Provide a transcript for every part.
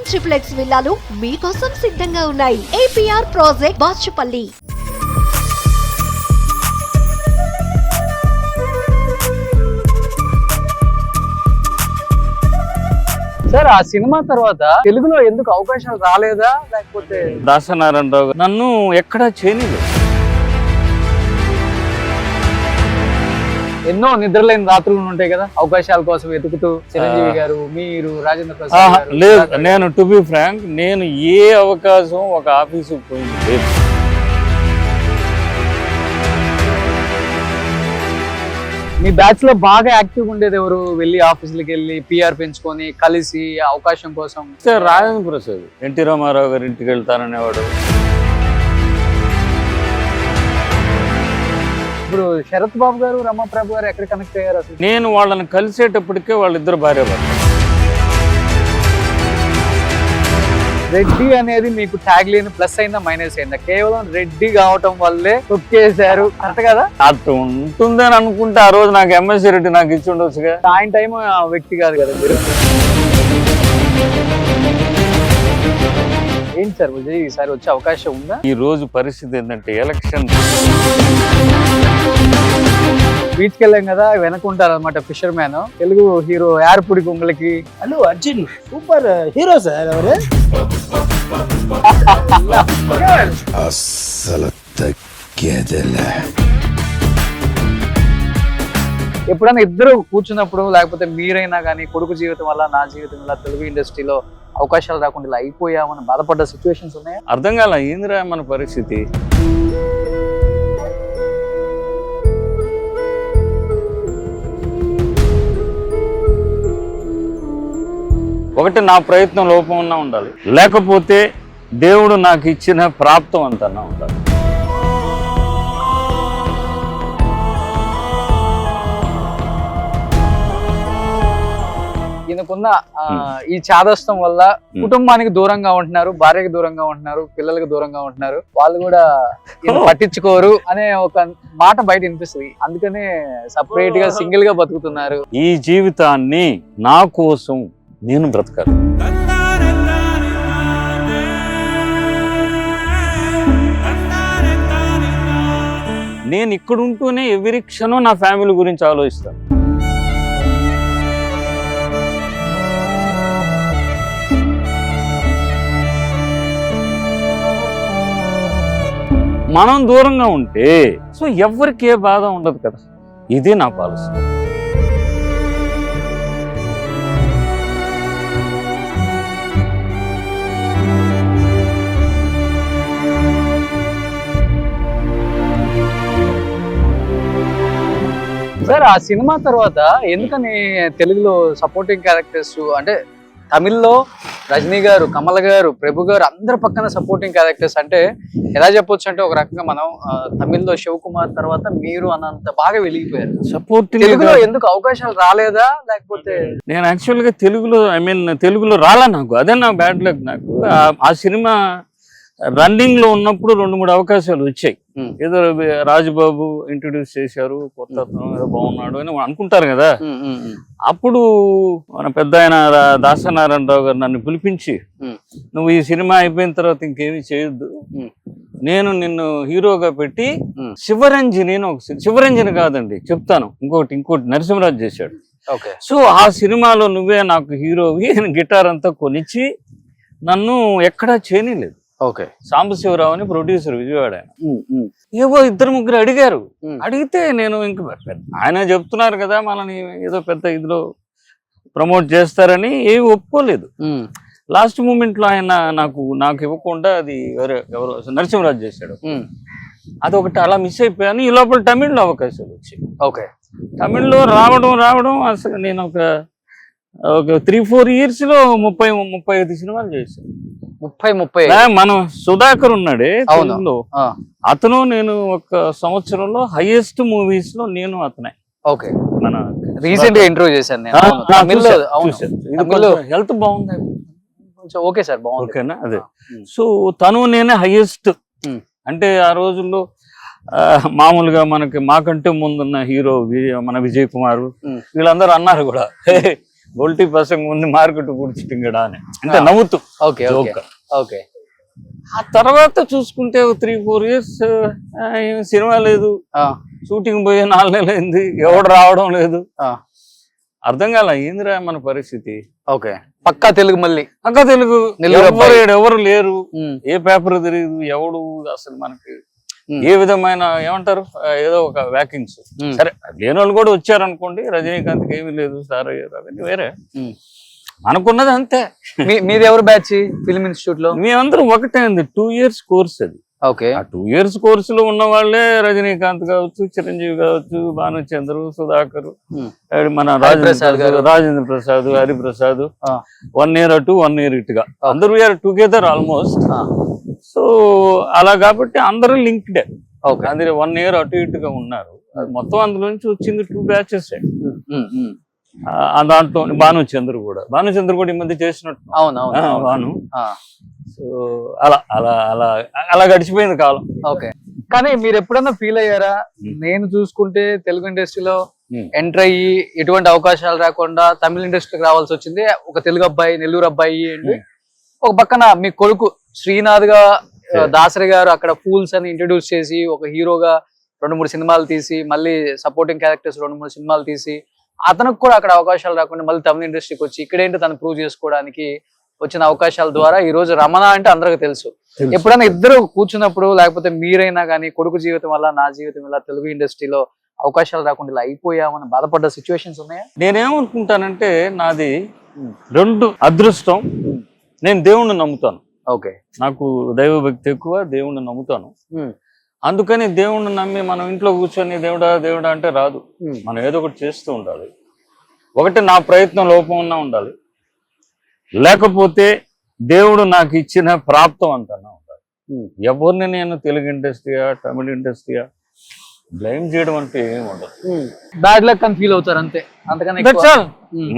Triplex విల్లాలు మీకోసం సిద్ధంగా ఉన్నాయి. APR project Bachupally. సార్ ఆ సినిమా తర్వాత తెలుగులో ఎందుకు అవకాశాలు రాలేదా, లేకపోతే దాసనారాయణరావు నన్ను ఎక్కడా చేయలేదు. ఎన్నో నిద్రలేని రాత్రులు ఉంటాయి కదా అవకాశాల కోసం వెతుకుతూ, చిరంజీవి గారు, మీరు, రాజేంద్ర ప్రసాద్ గారు? లేదు, నేను టు బి ఫ్రాంక్, నేను ఏ అవకాశం ఒక ఆఫీసు పోయింది లేదు. మీ బ్యాచ్ లో బాగా యాక్టివ్ ఉండేది ఎవరు? వెళ్ళి ఆఫీసులకు వెళ్ళి పిఆర్ పెంచుకొని కలిసి అవకాశం కోసం? సార్ రాజేంద్ర ప్రసాద్, ఎన్టీ రామారావు గారి ఇంటికి వెళ్తాననేవాడు. ఇప్పుడు శరత్ బాబు గారు, రమాప్రభు గారు ఎక్కడ కనెక్ట్ అయ్యారు అసలు? నేను వాళ్ళని కలిసేటప్పటికే వాళ్ళిద్దరు భార్య భర్త. రెడ్డి అనేది మీకు ట్యాగ్ లేని ప్లస్ అయిందా మైనస్ అయిందా? కేవలం రెడ్డి కావటం వల్లే తొక్కేశారు, కరెక్ట్ కదా? అటు ఉంటుందని అనుకుంటే ఆ రోజు నాకు ఎంఎస్సీ రెడ్డి నాకు ఇచ్చి ఉండొచ్చుగా. ఆయన టైం వ్యక్తి కాదు కదా మీరు. ఏంటి సార్ విజయ్, ఈసారి వచ్చే అవకాశం ఉందా? ఈ రోజు పరిస్థితి ఏంటంటే ఎలక్షన్ బీచ్కి వెళ్ళాం కదా, వెనకుంటారు అనమాట ఫిషర్ మ్యాన్. తెలుగు హీరో యార్పుడి కొంగలకి Allu Arjun super hero sir. ఎవరు అస్సలు తగ్గేదేలే. ఎప్పుడైనా ఇద్దరు కూర్చున్నప్పుడు, లేకపోతే మీరైనా కానీ కొడుకు జీవితం వల్ల నా జీవితం వల్ల తెలుగు ఇండస్ట్రీలో అవకాశాలు రాకుండా ఇలా అయిపోయామని బాధపడ్డ సిచ్యువేషన్స్ ఉన్నాయా? అర్థం కాల ఏందిరా మన పరిస్థితి. ఒకటి నా ప్రయత్నం లోపం ఉన్నా ఉండాలి, లేకపోతే దేవుడు నాకు ఇచ్చిన ప్రాప్తం అంతన్నా ఉండాలి. ఈయనకున్న ఈ చాదస్తం వల్ల కుటుంబానికి దూరంగా ఉంటున్నారు, భార్యకి దూరంగా ఉంటున్నారు, పిల్లలకి దూరంగా ఉంటున్నారు. వాళ్ళు కూడా పట్టించుకోరు అనే ఒక మాట బయట వినిపిస్తుంది. అందుకనే సపరేట్ గా సింగిల్ గా బతుకుతున్నారు. ఈ జీవితాన్ని నా కోసం నేను బ్రతకాలి. నేను ఇక్కడ ఉంటూనే ఎవరి క్షణం నా ఫ్యామిలీ గురించి ఆలోచిస్తాను. మనం దూరంగా ఉంటే సో ఎవరికి ఏ బాధ ఉండదు కదా. ఇది నా పాలసీ. సార్ ఆ సినిమా తర్వాత ఎందుకని తెలుగులో సపోర్టింగ్ క్యారెక్టర్స్, అంటే తమిళ్లో రజనీ గారు, కమల్ గారు, ప్రభు గారు అందరి పక్కన సపోర్టింగ్ క్యారెక్టర్స్, అంటే ఎలా చెప్పొచ్చు అంటే ఒక రకంగా మనం తమిళ్లో శివకుమార్ తర్వాత మీరు అన్నంత బాగా వెలిగిపోయారు. సపోర్టింగ్ తెలుగులో ఎందుకు అవకాశాలు రాలేదా, లేకపోతే? నేను యాక్చువల్గా తెలుగులో రాలా నాకు. అదే నా బ్యాడ్ లక్. నాకు ఆ సినిమా రన్నింగ్ లో ఉన్నప్పుడు 2-3 అవకాశాలు వచ్చాయి. ఏదో రాజుబాబు ఇంట్రొడ్యూస్ చేశారు, కొత్త ఏదో బాగున్నాడు అని అనుకుంటారు కదా. అప్పుడు మన పెద్ద ఆయన దాసనారాయణరావు గారు నన్ను పిలిపించి, నువ్వు ఈ సినిమా అయిపోయిన తర్వాత ఇంకేమీ చేయొద్దు, నేను నిన్ను హీరోగా పెట్టి శివరంజని శివరంజని కాదండి చెప్తాను, ఇంకోటి నరసింహరాజు చేశాడు. సో ఆ సినిమాలో నువ్వే నాకు హీరోవి, గిటార్ అంతా కొనిచ్చి నన్ను ఎక్కడా చేయలేదు. సాంబశివరావు అని ప్రొడ్యూసర్, విజయవాడ. ఏవో 2-3 అడిగారు. అడిగితే నేను ఇంక ఆయన చెప్తున్నారు కదా మనని ఏదో పెద్ద ఇదిలో ప్రమోట్ చేస్తారని ఏవి ఒప్పుకోలేదు. లాస్ట్ మూమెంట్ లో ఆయన నాకు ఇవ్వకుండా అది ఎవరో నరసింహరాజు చేశాడు. అదొకటి అలా మిస్ అయిపోయాను. ఈ లోపల తమిళ్లో అవకాశాలు వచ్చాయి. తమిళ్లో రావడం అసలు నేను ఒక 3-4 years లో 30-35 సినిమాలు చేశాను. 30 మనం సుధాకర్ ఉన్నాడే తెలుగులో, అతను నేను ఒక సంవత్సరంలో హైయెస్ట్ మూవీస్ లో నేను అతనే. మన రీసెంట్ గా ఇంటర్వ్యూ చేశాను నేను. హెల్త్ బాగుంది కొంచెం. ఓకే సార్, బాగుంది. ఓకేనా? అదే. సో తను నేనే హైయెస్ట్. అంటే ఆ రోజుల్లో మామూలుగా మాకంటే ముందున్న హీరో మన విజయ్ కుమార్ వీళ్ళందరూ అన్నారు కూడా, గొల్టీ పసంగా ఉంది మార్కెట్ కూర్చుంటాడా అని అంటే నవ్వుతూ ఓకే ఓకే joke. ఓకే ఆ తర్వాత చూసుకుంటే 3-4 years సినిమా లేదు, షూటింగ్ పోయి 4 నెలలు అయింది, ఎవడు రావడం లేదు. అర్థం కాల ఏందిరా మన పరిస్థితి. ఓకే పక్కా తెలుగు మళ్ళీ అక్క తెలుగు నెల్లూరు ఎవరు లేరు, ఏ పేపర్ తెలియదు, ఎవడు అసలు మనకి ఏ విధమైన ఏమంటారు ఏదో ఒక వ్యాకింగ్స్. సరే లేని వాళ్ళు కూడా వచ్చారనుకోండి, రజనీకాంత్కి ఏమీ లేదు, సార్ అవన్నీ వేరే. మనకున్నది అంతే. మీది ఎవరు బ్యాచ్ ఫిల్మ్ ఇన్స్టిట్యూట్ లో? మేమందరం ఒకటే అండి, 2 years కోర్స్ అది. ఓకే ఆ 2 years కోర్సులో ఉన్న వాళ్ళే రజనీకాంత్ కావచ్చు, చిరంజీవి కావచ్చు, భానుచంద్రు, సుధాకర్, మన రాజేంద్ర ప్రసాద్, హరిప్రసాద్, 1 year అటు 1 year ఇటుగా అందరూ వీఆర్ టుగెదర్ ఆల్మోస్ట్. సో అలా కాబట్టి అందరూ లింక్డే. అందులో 1 year అటు ఇటుగా ఉన్నారు. మొత్తం అందులో నుంచి వచ్చింది 2 batches. దాంట్లో భానుచంద్రు కూడా ఈ మధ్య చేసినట్టు. భాను. సో అలా గడిచిపోయింది కాలం. ఓకే కానీ మీరు ఎప్పుడన్నా ఫీల్ అయ్యారా, నేను చూసుకుంటే తెలుగు ఇండస్ట్రీలో ఎంటర్ అయ్యి ఎటువంటి అవకాశాలు రాకుండా తమిళ ఇండస్ట్రీకి రావాల్సి వచ్చింది, ఒక తెలుగు అబ్బాయి, నెల్లూరు అబ్బాయి అండి. ఒక పక్కన మీ కొడుకు శ్రీనాథ్ గా దాసరి గారు అక్కడ ఫూల్స్ అని ఇంట్రడ్యూస్ చేసి ఒక హీరోగా 2-3 సినిమాలు తీసి, మళ్ళీ సపోర్టింగ్ క్యారెక్టర్స్ 2-3 సినిమాలు తీసి, అతనికి కూడా అక్కడ అవకాశాలు రాకుండా మళ్ళీ తమిళ ఇండస్ట్రీకి వచ్చి ఇక్కడేంటి తను ప్రూవ్ చేసుకోవడానికి వచ్చిన అవకాశాల ద్వారా ఈ రోజు రమణ అంటే అందరికి తెలుసు. ఎప్పుడైనా ఇద్దరు కూర్చున్నప్పుడు, లేకపోతే మీరైనా కానీ కొడుకు జీవితం వల్ల నా జీవితం వల్ల తెలుగు ఇండస్ట్రీలో అవకాశాలు రాకుండా ఇలా అయిపోయామని బాధపడ్డ సిచ్యువేషన్స్ ఉన్నాయా? నేనేమనుకుంటానంటే నాది 2 అదృష్టం, నేను దేవుణ్ణి నమ్ముతాను. ఓకే నాకు దైవ భక్తి ఎక్కువ, దేవుణ్ణి నమ్ముతాను. అందుకని దేవుణ్ణి నమ్మి మనం ఇంట్లో కూర్చొని దేవుడా దేవుడా అంటే రాదు. మనం ఏదో ఒకటి చేస్తూ ఉండాలి. ఒకటి నా ప్రయత్నం లోపం ఉన్నా ఉండాలి, లేకపోతే దేవుడు నాకు ఇచ్చిన ప్రాప్తం అంతన్నా ఉండాలి. ఎవరిని నేను తెలుగు ఇండస్ట్రీయా తమిళ ఇండస్ట్రీయా బ్లేమ్ చేయడం అంటే ఏమి ఉండదు. బ్యాడ్ లక్ అని ఫీల్ అవుతారు అంతే, అంతకని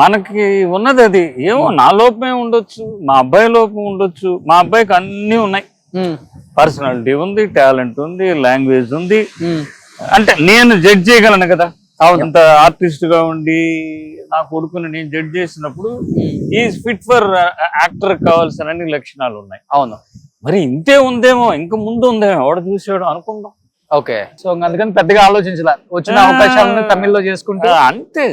మనకి ఉన్నది అది. ఏమో నా లోపమే ఉండొచ్చు, మా అబ్బాయి లోపం ఉండొచ్చు. మా అబ్బాయికి అన్ని ఉన్నాయి, పర్సనాలిటీ ఉంది, టాలెంట్ ఉంది, లాంగ్వేజ్ ఉంది. అంటే నేను జడ్జ్ చేయగలను కదా, ఇంత ఆర్టిస్ట్ గా ఉండి నా కొడుకుని నేను జడ్జ్ చేసినప్పుడు ఈజ్ ఫిట్ ఫర్ యాక్టర్ కావాల్సిన అన్ని లక్షణాలు ఉన్నాయి. అవును, మరి ఇంతే ఉందేమో, ఇంక ముందు ఉందేమో, ఎవడ చూసాడు అనుకుందాం. ఓకే సో అందుకని పెద్దగా ఆలోచించాల, వచ్చిన అవకాశాలను తమిళ్లో చేసుకుంటే అంతే.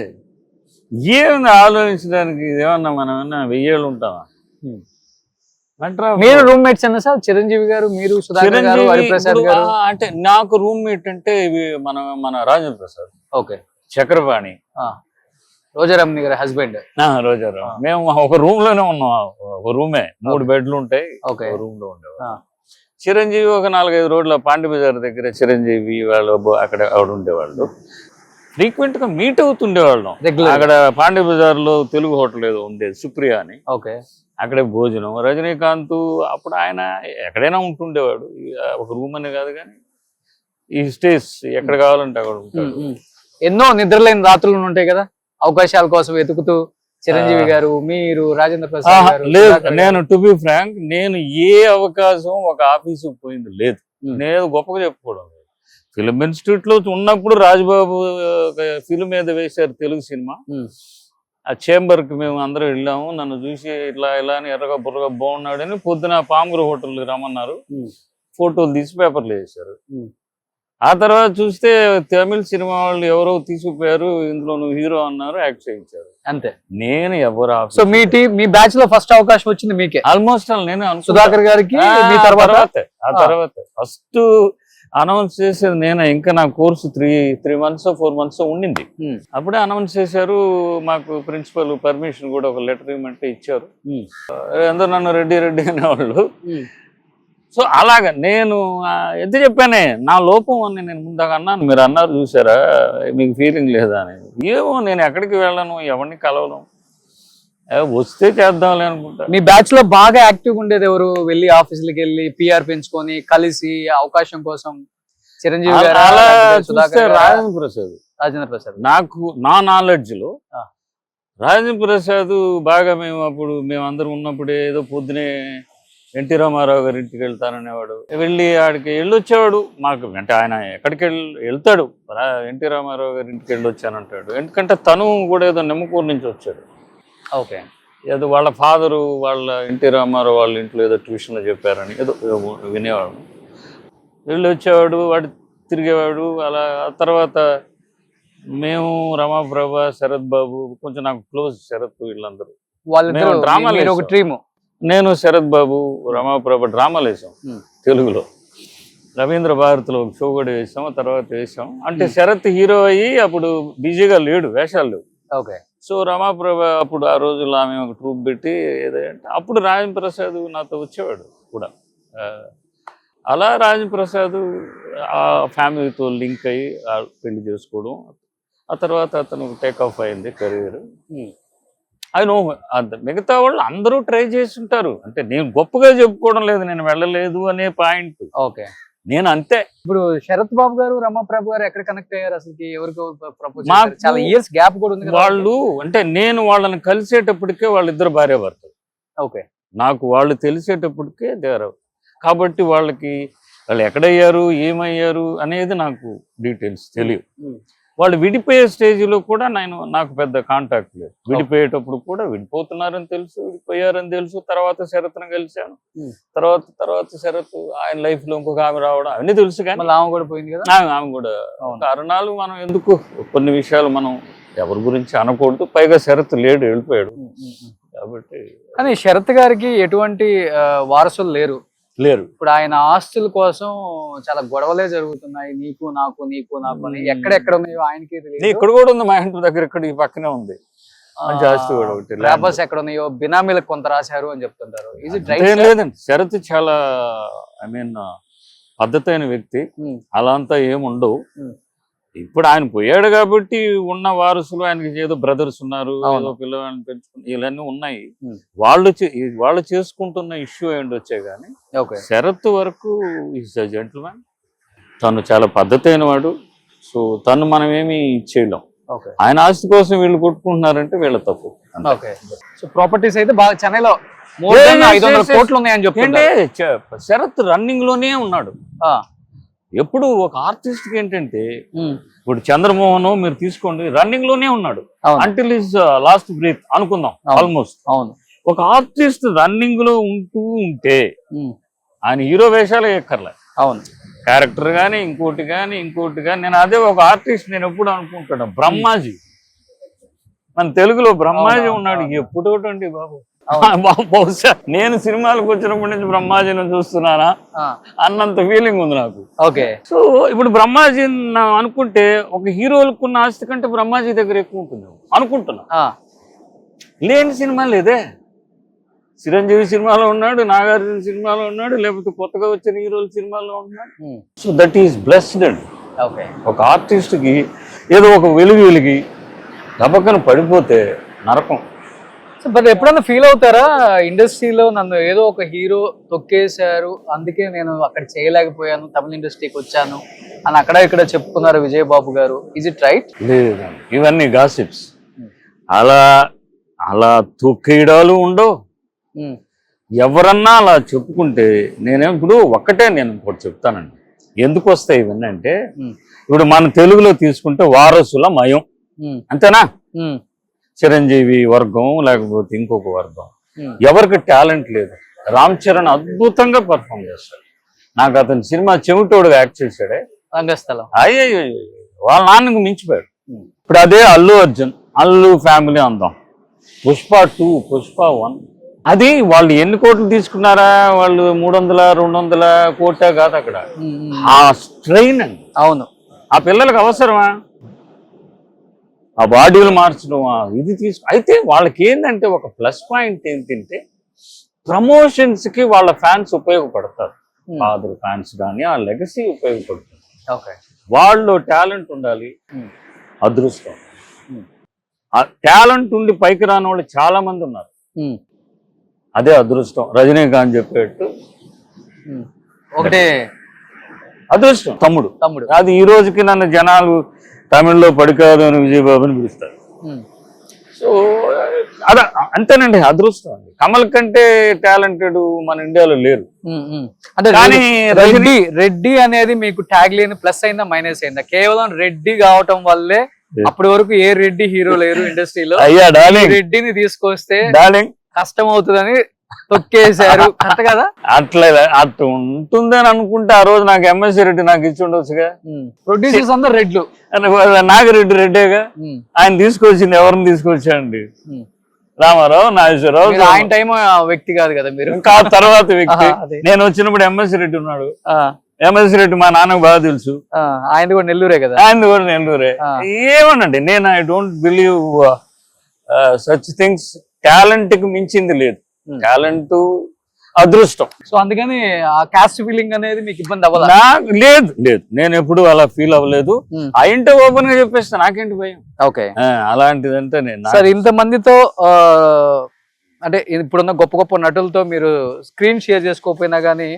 ఏముంది ఆలోచించడానికి, ఏమన్నా మనం ఏమన్నా 1000 ఏళ్ళు ఉంటామా? మీరు రూమ్మేట్స్ అన్న సార్, చిరంజీవి గారు, మీరు, సుధాకర్ గారు, హరిప్రసాద్ గారు? అంటే నాకు రూమ్మేట్ అంటే మన రాజేంద్ర ప్రసాద్, ఓకే, చక్రపాణి, రోజారామణి గారి హస్బెండ్. రోజారామ్. మేము ఒక రూమ్ లోనే ఉన్నాం, ఒక రూమే, 3 బెడ్లు ఉంటాయి, ఒక రూమ్ లో ఉండేవాడు. చిరంజీవి ఒక 4-5 రోడ్ల పాండి బజార్ దగ్గర చిరంజీవి వాళ్ళు అక్కడ ఆవిడ ఉండేవాళ్ళు. ఫ్రీక్వెంట్ గా మీట్ అవుతుండేవాళ్ళం. అక్కడ పాండి బజార్ లో తెలుగు హోటల్ ఏదో ఉండేది, సుప్రియ అని. ఓకే, అక్కడే భోజనం. రజనీకాంత్ అప్పుడు ఆయన ఎక్కడైనా ఉంటుండేవాడు, ఒక రూమ్ అనే కాదు కానీ ఈ స్టేస్ ఎక్కడ కావాలంటే అక్కడ ఉంటాడు. ఎన్నో నిద్రలేని రాత్రులు ఉంటాయి కదా అవకాశాల కోసం వెతుకుతూ. చిరంజీవి గారు, మీరు, రాజేంద్ర ప్రసాద్ గారు? లేదు, నేను టు బి ఫ్రాంక్, నేను ఏ అవకాశం ఒక ఆఫీసుకు పోయింది లేదు. నేను గొప్పగా చెప్పుకోవడం లేదు. ఫిల్మ్ ఇన్స్టిట్యూట్ లో ఉన్నప్పుడు రాజబాబు ఫిల్మ్ మీద వేశారు తెలుగు సినిమా. ఆ చేంబర్ కి మేము అందరం వెళ్ళాము. నన్ను చూసి ఇట్లా అని ఎర్రగా బుర్రగా బాగున్నాడని పొద్దున పాముగురు హోటల్ రమ్మన్నారు. ఫోటోలు తీసి పేపర్లు వేశారు. ఆ తర్వాత చూస్తే తమిళ సినిమా వాళ్ళు ఎవరో తీసుకుపోయారు, ఇందులో నువ్వు హీరో అన్నారు, యాక్ట్ చేయించారు, అంతే. నేను ఎవరు సో మీ బ్యాచ్ లో ఫస్ట్ అవకాశం వచ్చింది మీకే? ఆల్మోస్ట్ నేను సుధాకర్ గారికి ఆ తర్వాత ఫస్ట్ అనౌన్స్ చేసేది నేను. ఇంకా నా కోర్సు 3 months 4 months ఉండింది. అప్పుడే అనౌన్స్ చేశారు. మాకు ప్రిన్సిపల్ పర్మిషన్ కూడా ఒక లెటర్ ఇవ్వమంటే ఇచ్చారు. అందరూ నన్ను రెడ్డి అనేవాళ్ళు. సో అలాగా నేను ఎంత చెప్పానే, నా లోపం అని నేను ముందాగా అన్నాను. మీరు అన్నారు చూసారా, మీకు ఫీలింగ్ లేదా అని. ఏమో నేను ఎక్కడికి వెళ్ళను, ఎవరిని కలవను, వస్తే చేద్దాంలే అనుకుంటా. మీ బ్యాచ్ లో బాగా యాక్టివ్ ఉండేది ఎవరు? వెళ్ళి ఆఫీసులకి వెళ్ళి పిఆర్ పెంచుకొని కలిసి అవకాశం కోసం? చిరంజీవి గారు, రాజేంద్ర ప్రసాద్. నాకు నా నాలెడ్జ్ లో రాజేంద్ర ప్రసాద్ బాగా మేమందరం ఉన్నప్పుడే ఏదో పొద్దునే ఎన్టీ రామారావు గారి ఇంటికి వెళ్తాననేవాడు. ఆడికి వెళ్ళొచ్చేవాడు. మాకు అంటే ఆయన ఎక్కడికి వెళ్తాడు, ఎన్టీ రామారావు గారి ఇంటికి వెళ్ళొచ్చానంటాడు. ఎందుకంటే తను కూడా ఏదో నిమ్మకూరు నుంచి వచ్చాడు. ఓకే. ఏదో వాళ్ళ ఫాదరు వాళ్ళ ఎన్టీ రామారావు వాళ్ళ ఇంట్లో ఏదో ట్యూషన్లో చెప్పారని ఏదో వినేవాడు. వీళ్ళు వచ్చేవాడు, వాడు తిరిగేవాడు. అలా ఆ తర్వాత మేము రమాప్రభ, శరత్ బాబు, కొంచెం నాకు క్లోజ్ శరత్, వీళ్ళందరూ వాళ్ళిద్దరూ డ్రామాలు మీరు ఒక టీము. నేను శరత్ బాబు రమాప్రభ డ్రామాలు వేసాం తెలుగులో. రవీంద్ర భారతిలో ఒక షో కూడా వేసాం, తర్వాత వేసాం. అంటే శరత్ హీరో అయ్యి అప్పుడు బిజీగా లేడు, వేషాలు లేవు. ఓకే. సో రమాప్రభ అప్పుడు ఆ రోజుల్లో ఆమె ఒక ట్రూప్ పెట్టి ఏదంటే అప్పుడు రాజేంద్ర ప్రసాద్ నాతో వచ్చేవాడు కూడా. అలా రాజేంద్ర ప్రసాద్ ఆ ఫ్యామిలీతో లింక్ అయ్యి పెళ్లి చేసుకోవడం. ఆ తర్వాత అతను టేక్ ఆఫ్ అయింది కెరీర్. ఆయన మిగతా వాళ్ళు అందరూ ట్రై చేసి ఉంటారు. అంటే నేను గొప్పగా చెప్పుకోవడం లేదు, నేను వెళ్ళలేదు అనే పాయింట్. ఓకే. నేను అంతే. ఇప్పుడు శరత్ బాబు గారు, రమాప్రభ గారు ఎక్కడ కనెక్ట్ అయ్యారు అసలు? ఎవరికి ప్రపోజ్ మాకు చేశారు? చాలా ఇయర్స్ గ్యాప్ కూడా ఉంది కదా వాళ్ళు. అంటే నేను వాళ్ళని కలిసేటప్పటికే వాళ్ళిద్దరు భార్యాభర్తలు. ఓకే. నాకు వాళ్ళు తెలిసేటప్పటికే దేవరావు. కాబట్టి వాళ్ళకి వాళ్ళు ఎక్కడయ్యారు, ఏమయ్యారు అనేది నాకు డీటెయిల్స్ తెలియదు. వాళ్ళు విడిపోయే స్టేజ్లో కూడా నాకు పెద్ద కాంటాక్ట్ లేదు. విడిపోయేటప్పుడు కూడా విడిపోతున్నారని తెలుసు, విడిపోయారని తెలుసు. తర్వాత శరత్ను కలిశాను. తర్వాత శరత్ ఆయన లైఫ్ లో ఇంకొక ఆమె రావడం అవన్నీ తెలుసు. కానీ ఆమె కూడా పోయింది కదా. ఆమె కూడా కారణాలు మనం ఎందుకు కొన్ని విషయాలు మనం ఎవరి గురించి అనకూడదు. పైగా శరత్ లేడు, వెళ్ళిపోయాడు కాబట్టి. కానీ శరత్ గారికి ఎటువంటి వారసులు లేరు. ఇప్పుడు ఆయన ఆస్తుల కోసం చాలా గొడవలే జరుగుతున్నాయి. నీకు నాకు అని ఎక్కడెక్కడ ఉన్నాయో ఆయనకి తెలియదు. ఇక్కడ కూడా ఉంది, మా ఇంటి దగ్గర ఇక్కడ ఈ పక్కనే ఉంది. ఆస్తి కూడా ఒకటి. లేబర్స్ ఎక్కడ ఉన్నాయో బినామీలకు కొంత రాశారు అని చెప్తుంటారు. లేదండి, శరత్ చాలా పద్ధతి అయిన వ్యక్తి. అలా అంతా ఏముండవు. ఇప్పుడు ఆయన పోయాడు కాబట్టి ఉన్న వారసులు ఆయనకి ఏదో బ్రదర్స్ ఉన్నారు, ఏదో పిల్లవాళ్ళని పెంచుకుని ఇవన్నీ ఉన్నాయి. వాళ్ళు చేసుకుంటున్న ఇష్యూ ఏంటి వచ్చే గానీ శరత్ వరకు ఈజ్ అ జెంటిల్మెన్. తను చాలా పద్ధతి అయిన వాడు. సో తను మనం ఏమి చేయలేం. ఆయన ఆస్తి కోసం వీళ్ళు కొట్టుకుంటున్నారంటే వీళ్ళ తప్పు. సో ప్రాపర్టీస్ అయితే బాగా చెన్నైలో 500 కోట్లు ఉన్నాయని చెప్పండి. శరత్ రన్నింగ్ లోనే ఉన్నాడు. ఎప్పుడు ఒక ఆర్టిస్ట్ కి ఏంటంటే ఇప్పుడు చంద్రమోహన్ మీరు తీసుకోండి, రన్నింగ్ లోనే ఉన్నాడు అంటిల్ హిస్ లాస్ట్ బ్రీత్ అనుకుందాం. ఆల్మోస్ట్ ఒక ఆర్టిస్ట్ రన్నింగ్ లో ఉంటే ఆయన హీరో వేషాలు ఎక్కర్లే. క్యారెక్టర్ గానీ ఇంకోటి గానీ నేను అదే ఒక ఆర్టిస్ట్ నేను ఎప్పుడు అనుకుంటాను. బ్రహ్మాజీ, మన తెలుగులో బ్రహ్మాజీ ఉన్నాడు ఎప్పుడోటండి బాబు. బహుశా నేను సినిమాలకు వచ్చినప్పటి నుంచి బ్రహ్మాజీని చూస్తున్నానా అన్నంత ఫీలింగ్ ఉంది నాకు. ఓకే. సో ఇప్పుడు బ్రహ్మాజీ అనుకుంటే ఒక హీరోలకు ఉన్న ఆస్తి కంటే బ్రహ్మాజీ దగ్గర ఎక్కువ ఉంటుంది అనుకుంటున్నా. లేని సినిమా లేదే. చిరంజీవి సినిమాలో ఉన్నాడు, నాగార్జున సినిమాలో ఉన్నాడు, లేకపోతే కొత్తగా వచ్చిన హీరోల సినిమాలో ఉన్నాడు. సో దట్ ఈస్ బ్లెస్డ్ అండి. ఒక ఆర్టిస్ట్ కి ఏదో ఒక వెలిగి దబక్కన పడిపోతే నరకం. బట్ ఎప్పుడన్నా ఫీల్ అవుతారా ఇండస్ట్రీలో నన్ను ఏదో ఒక హీరో తొక్కేశారు, అందుకే నేను అక్కడ చేయలేకపోయాను, తమిళ ఇండస్ట్రీకి వచ్చాను అని అక్కడ ఇక్కడ చెప్పుకున్నారు విజయబాబు గారు. Is it right? లేదండి, ఇవన్నీ గాసిప్స్. అలా తొక్కేయడాలు ఉండవు. ఎవరన్నా అలా చెప్పుకుంటే నేనేం ఇప్పుడు నేను ఇంకోటి చెప్తానండి ఎందుకు వస్తాయి ఇవన్నీ అంటే, ఇప్పుడు మన తెలుగులో తీసుకుంటే వారసుల మయం అంతేనా. చిరంజీవి వర్గం లేకపోతే ఇంకొక వర్గం, ఎవరికి టాలెంట్ లేదు. రామ్ చరణ్ అద్భుతంగా పర్ఫామ్ చేస్తాడు. నాకు అతని సినిమా చెవిటోడుగా యాక్ట్ చేశాడే రంగస్థలం, అయ్యో వాళ్ళ నాన్నకు మించిపోయాడు. ఇప్పుడు అదే అల్లు అర్జున్, అల్లు ఫ్యామిలీ అందాం. పుష్ప 2, పుష్ప 1 అది వాళ్ళు ఎన్ని కోట్లు తీసుకున్నారా, వాళ్ళు 300-200 కోట్ల కాదు అక్కడ. ఆ స్ట్రెయిన్ అండి. అవును, ఆ పిల్లలకు అవసరమా ఆ బాడీలు మార్చడం, ఇది అయితే వాళ్ళకి ఏంటంటే ఒక ప్లస్ పాయింట్ ఏంటంటే ప్రమోషన్స్ కి వాళ్ళ ఫ్యాన్స్ ఉపయోగపడతారు. ఫాదర్ ఫ్యాన్స్ కానీ ఆ లెగసీ ఉపయోగపడుతుంది. వాళ్ళు టాలెంట్ ఉండాలి, అదృష్టం. ఆ టాలెంట్ ఉండి పైకి రాని వాళ్ళు చాలా మంది ఉన్నారు. అదే అదృష్టం. రజనీకాంత్ చెప్పేట్టు ఒకటే అదృష్టం. తమ్ముడు అది ఈ రోజుకి నన్ను జనాలు తమిళ్లో పడికాదు అని విజయబాబుని పిలుస్తారు. సో అదే అంతేనండి, అదృష్టం అండి. కమల్ కంటే టాలెంటెడ్ మన ఇండియాలో లేరు. అంటే కానీ రెడ్డి అనేది మీకు ట్యాగ్ లేని ప్లస్ అయిందా మైనస్ అయిందా? కేవలం రెడ్డి కావటం వల్లే అప్పటి వరకు ఏ రెడ్డి హీరో లేరు ఇండస్ట్రీలో, అయ్యా డార్లింగ్, రెడ్డిని తీసుకొస్తే డార్లింగ్ కష్టం అవుతుందని తొక్కేశారు. కరెక్ట్ కదా? అట్లా ఉంటుందని అనుకుంటే ఆ రోజు నాకు ఎంఎస్సీ రెడ్డి నాకు ఇచ్చి ఉండొచ్చుగా. ప్రొడ్యూసర్స్ అందరు రెడ్లు, నాగిరెడ్డి రెడ్డేగా. ఆయన తీసుకొచ్చింది ఎవరిని తీసుకొచ్చాండి? రామారావు, నాగేశ్వరరావు. ఆయన టైం వ్యక్తి కాదు కదా మీరు, ఇంకా తర్వాత వ్యక్తి. నేను వచ్చినప్పుడు ఎంఎస్సీ రెడ్డి ఉన్నాడు. ఎంఎస్సీ రెడ్డి మా నాన్నకు బాగా తెలుసు. ఆయన కూడా నెల్లూరే కదా. ఆయన కూడా నెల్లూరే. ఏమనండి, నేను I don't believe such things. Talent కి మించింది లేదు, టాలెంట్ అదృష్టం. సో అందుకని ఆ కాస్ట్ ఫీలింగ్ అనేది మీకు ఇబ్బంది అవ్వదా? లేదు లేదు, నేను ఎప్పుడు అలా ఫీల్ అవ్వలేదు. అయింటే ఓపెన్ గా చెప్పేస్తా, నాకేంటి భయం. ఓకే, అలాంటిదంటే నేను సార్ ఇంత మందితో అంటే ఇప్పుడున్న గొప్ప గొప్ప నటులతో మీరు స్క్రీన్ షేర్ చేసుకోకపోయినా గానీ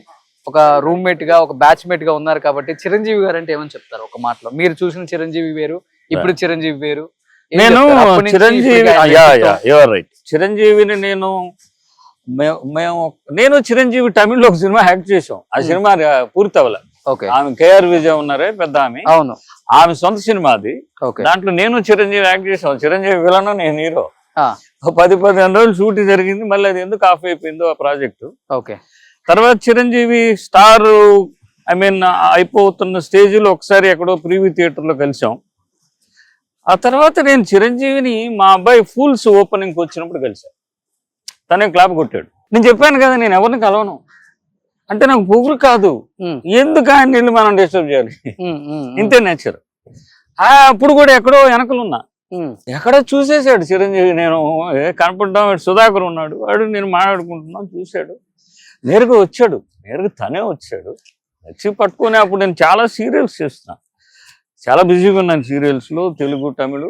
ఒక రూమ్మేట్ గా, ఒక బ్యాచ్ మేట్ గా ఉన్నారు కాబట్టి చిరంజీవి గారు అంటే ఏమని చెప్తారు ఒక మాటలో? మీరు చూసిన చిరంజీవి వేరు, ఇప్పుడు చిరంజీవి వేరు. నేను చిరంజీవి, రైట్, చిరంజీవిని నేను చిరంజీవి తమిళ్లో ఒక సినిమా యాక్ట్ చేసాం. ఆ సినిమా పూర్తి అవ్వలే. ఆమె కేఆర్ విజయ్ ఉన్నారే పెద్ద ఆమె, అవును, ఆమె సొంత సినిమా అది. దాంట్లో నేను చిరంజీవి యాక్ట్ చేసాం. చిరంజీవి విలను, నేను హీరో. 10-15 రోజులు షూటింగ్ జరిగింది, మళ్ళీ అది ఎందుకు ఆఫ్ అయిపోయిందో ఆ ప్రాజెక్టు. ఓకే, తర్వాత చిరంజీవి స్టార్ అయిపోతున్న స్టేజ్లో ఒకసారి ఎక్కడో ప్రీవ్యూ థియేటర్లో కలిసాం. ఆ తర్వాత నేను చిరంజీవిని మా అబ్బాయి ఫూల్స్ ఓపెనింగ్ వచ్చినప్పుడు కలిసాను. తనే క్లాప్ కొట్టాడు. నేను చెప్పాను కదా, నేను ఎవరిని కలవను అంటే నాకు పొగురు కాదు, ఎందుకు ఆయన వెళ్ళి మనం డిస్టర్బ్ చేయాలి, ఇంతే నేచర్. అప్పుడు కూడా ఎక్కడో వెనకలున్నా, ఎక్కడో చూసేసాడు చిరంజీవి. నేను కనపడ్డాం, సుధాకర్ ఉన్నాడు, వాడు నేను మాట్లాడుకుంటున్నాం, చూశాడు, నేరుగా వచ్చాడు. నేరుగా తనే వచ్చాడు, వచ్చి పట్టుకొని అప్పుడు నేను చాలా సీరియల్స్ చేస్తున్నా, చాలా బిజీగా ఉన్నాను సీరియల్స్ లో, తెలుగు, తమిళ.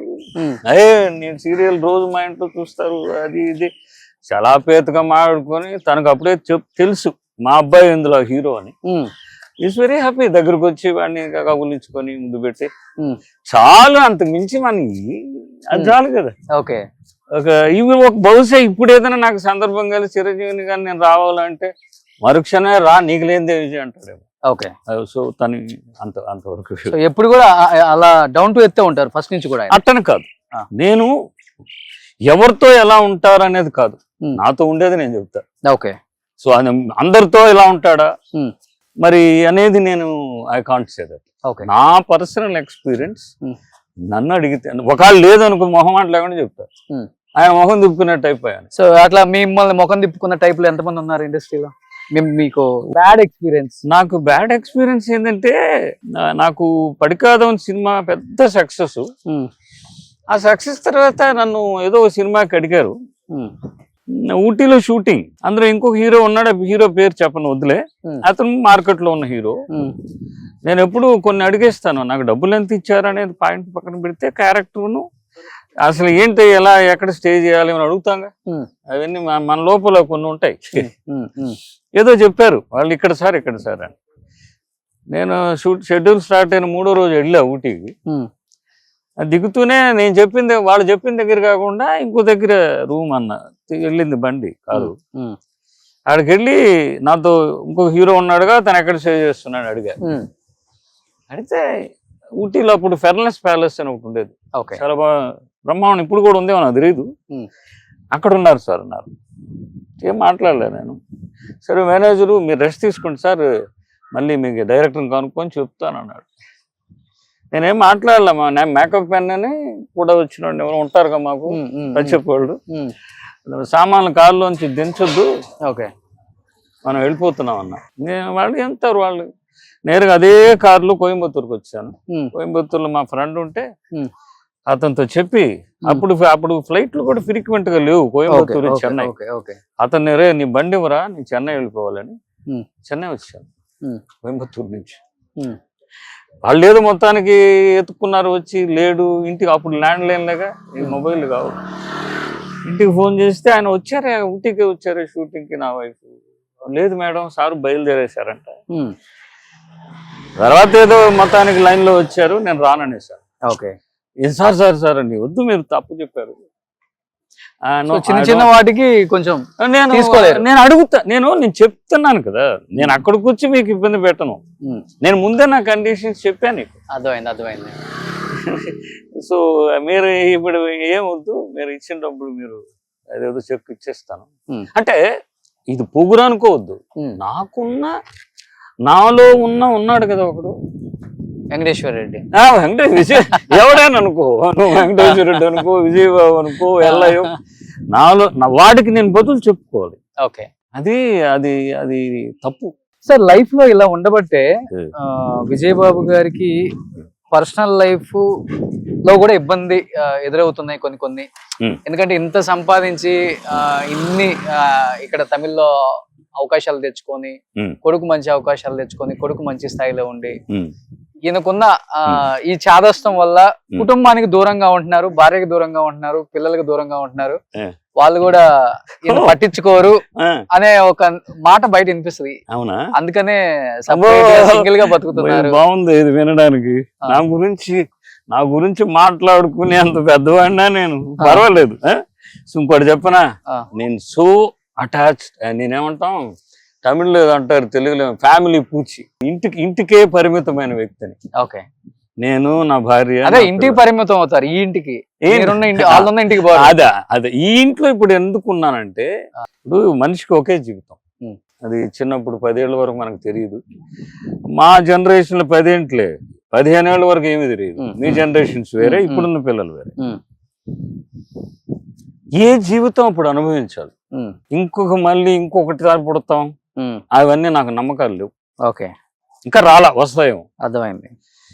నేను సీరియల్ రోజు మా ఇంట్లో చూస్తారు, అది ఇది చాలా పేతగా మాట్లాడుకొని తనకు అప్పుడే తెలుసు మా అబ్బాయి ఇందులో హీరో అని. Is very happy. దగ్గరకు వచ్చి వాడిని కబులించుకొని ముందు పెట్టి చాలు, అంతకు మించి మనకి అది చాలు కదా. ఓకే, ఇవి బహుశా ఇప్పుడు ఏదైనా నాకు సందర్భం కలిసి చిరంజీవిని కానీ నేను రావాలంటే మరుక్షణమే రా, నీకు లేనిదే విజయ్ అంటాడేమో. ఓకే, సో తను అంతవరకు ఎప్పుడు కూడా అలా డౌన్ టు ఎత్తే ఉంటారు ఫస్ట్ నుంచి కూడా. అట్టని కాదు, నేను ఎవరితో ఎలా ఉంటారు అనేది కాదు, నాతో ఉండేది నేను చెప్తా. ఓకే, సో అందరితో ఎలా ఉంటాడా మరి అనేది నేను ఐ కాంట్ సే దట్. నా పర్సనల్ ఎక్స్పీరియన్స్. నన్ను అడిగితే ఒకవేళ లేదనుకో మొహం మాట లేకుండా చెప్తా. ఆయన మొహం తిప్పుకునే టైప్ అయ్యాను. సో అట్లా మిమ్మల్ని మొహం తిప్పుకున్న టైప్ లో ఎంతమంది ఉన్నారు ఇండస్ట్రీలో? మీకు బ్యాడ్ ఎక్స్పీరియన్స్? నాకు బ్యాడ్ ఎక్స్పీరియన్స్ ఏంటంటే, నాకు పడికాదం సినిమా పెద్ద సక్సెస్. ఆ సక్సెస్ తర్వాత నన్ను ఏదో సినిమాకి అడిగారు, ఊటీలో షూటింగ్. అందులో ఇంకొక హీరో ఉన్నాడు, హీరో పేరు చెప్పను వద్దులే, అతను మార్కెట్ లో ఉన్న హీరో. నేను ఎప్పుడు కొన్ని అడిగేస్తాను, నాకు డబ్బులు ఎంత ఇచ్చారు అనేది పాయింట్ పక్కన పెడితే క్యారెక్టర్ను అసలు ఏంటి, ఎలా, ఎక్కడ స్టే చేయాలి అని అడుగుతాగా. అవన్నీ మన లోపల కొన్ని ఉంటాయి. ఏదో చెప్పారు వాళ్ళు, ఇక్కడ సార్ ఇక్కడ సార్ అని. నేను షెడ్యూల్ స్టార్ట్ అయిన 3వ రోజు వెళ్ళా ఊటీకి. దిగుతూనే నేను చెప్పింది, వాళ్ళు చెప్పిన దగ్గర కాకుండా ఇంకో దగ్గర రూమ్ అన్న వెళ్ళింది బండి కాదు. అక్కడికి వెళ్ళి నాతో ఇంకొక హీరో ఉన్నాడుగా, తను ఎక్కడ స్టే చేస్తున్నాడు అడిగితే ఊటీలో అప్పుడు ఫెర్నెస్ ప్యాలెస్ అని ఒకటి ఉండేది, చాలా బాగా బ్రహ్మాండం, ఇప్పుడు కూడా ఉందేమో నాకు తెలియదు. అక్కడ ఉన్నారు సార్ అన్నారు. ఏం మాట్లాడలే నేను. సరే మేనేజరు, మీరు రెస్ట్ తీసుకోండి సార్, మళ్ళీ మీకు డైరెక్టర్ని కనుక్కొని చెప్తాను అన్నాడు. నేనేం మాట్లాడలేమా, నేను మేకప్ మెన్ అని కూడా వచ్చిన ఎవరు ఉంటారుగా మాకు చెప్పేవాళ్ళు, సామాన్లు కారులోంచి దించొద్దు, ఓకే మనం వెళ్ళిపోతున్నాం అన్నా. వాళ్ళు ఎంతారు, వాళ్ళు నేరుగా అదే కారులో కోయంబత్తూరుకి వచ్చాను. కోయంబత్తూరులో మా ఫ్రెండ్ ఉంటే అతనితో చెప్పి, అప్పుడు ఫ్లైట్లు కూడా ఫ్రీక్వెంట్ గా లేవు కోయంబత్తూరు చెన్నై. అతను రే నీ బండి ఇవ్వరా, నీ చెన్నై వెళ్ళిపోవాలని చెన్నై వచ్చాను కోయంబత్తూరు నుంచి. వాళ్ళు ఏదో మొత్తానికి ఎత్తుకున్నారు, వచ్చి లేడు ఇంటికి. అప్పుడు ల్యాండ్ లైన్ లాగా మొబైల్ కావు. ఇంటికి ఫోన్ చేస్తే ఆయన వచ్చారా, ఊటీకి వచ్చారా షూటింగ్కి. నా వైఫ్ లేదు మేడం, సార్ బయలుదేరేశారంట. తర్వాత ఏదో మొత్తానికి లైన్ లో వచ్చారు, నేను రాననేసాను. ఓకే, సార్ సార్ సార్ అండి వద్దు, మీరు తప్పు చెప్పారు. చిన్న చిన్న వాటికి కొంచెం నేను అడుగుతా, నేను చెప్తున్నాను కదా, నేను అక్కడికి వచ్చి మీకు ఇబ్బంది పెట్టను. నేను ముందే నా కండిషన్స్ చెప్పాను. అర్థమైంది. సో మీరు ఇప్పుడు ఏమవుతూ మీరు ఇచ్చిన డబ్బులు మీరు అదేదో చెక్ ఇచ్చేస్తాను అంటే ఇది పొగురు అనుకోవద్దు. నాలో ఉన్నాడు కదా ఒకడు వెంకటేశ్వర రెడ్డి, విజయ్ ఎవడైనా అనుకో, వెంకటేశ్వర రెడ్డి అనుకో, విజయబాబు అనుకో, ఎల్లయ్యో, నాలో వాడికి నేను బదులు చెప్పుకోవాలి. ఓకే, అది అది అది తప్పు సార్. లైఫ్ లో ఇలా ఉండబట్టే విజయబాబు గారికి పర్సనల్ లైఫ్ లో కూడా ఇబ్బంది ఎదురవుతున్నాయి కొన్ని. ఎందుకంటే ఇంత సంపాదించి ఇన్ని ఇక్కడ తమిళ్లో అవకాశాలు తెచ్చుకొని, కొడుకు మంచి అవకాశాలు తెచ్చుకొని, కొడుకు మంచి స్థాయిలో ఉండి, ఈయనకున్న ఈ చాదస్తం వల్ల కుటుంబానికి దూరంగా ఉంటున్నారు, భార్యకి దూరంగా ఉంటున్నారు, పిల్లలకి దూరంగా ఉంటున్నారు. వాళ్ళు కూడా ఈయన పట్టించుకోరు అనే ఒక మాట బయట వినిపిస్తుంది. అవునా? అందుకనే సింగిల్ గా బతుకుతున్నారు. బాగుంది ఇది వినడానికి. నా గురించి మాట్లాడుకునే అంత పెద్దవాడినా నేను, పర్వాలేదు. ఇంకోటి చెప్పనా, నేను సో అటాచ్డ్, నేనేమంటాం తమిళ్లో అంటారు, తెలుగులో ఫ్యామిలీ పూచి, ఇంటికే పరిమితమైన వ్యక్తిని. ఓకే, నేను నా భార్య అదే ఇంటికి పరిమితం అవుతారు. ఈ ఇంటికి ఇంటికి అదే ఈ ఇంట్లో ఇప్పుడు ఎందుకున్నానంటే, ఇప్పుడు మనిషికి ఒకే జీవితం. అది చిన్నప్పుడు 10 ఏళ్ల వరకు మనకు తెలియదు. మా జనరేషన్ లో 10 ఏంట్లే 15 ఏళ్ల వరకు ఏమీ తెలియదు. మీ జనరేషన్స్ వేరే, ఇప్పుడున్న పిల్లలు వేరే. ఏ జీవితం అప్పుడు అనుభవించాలి. మళ్ళీ ఇంకొకటి సారి పుడతాం, అవన్నీ నాకు నమ్మకాలు లేవు. ఓకే, ఇంకా వస్తాయేమో. అర్థమైంది.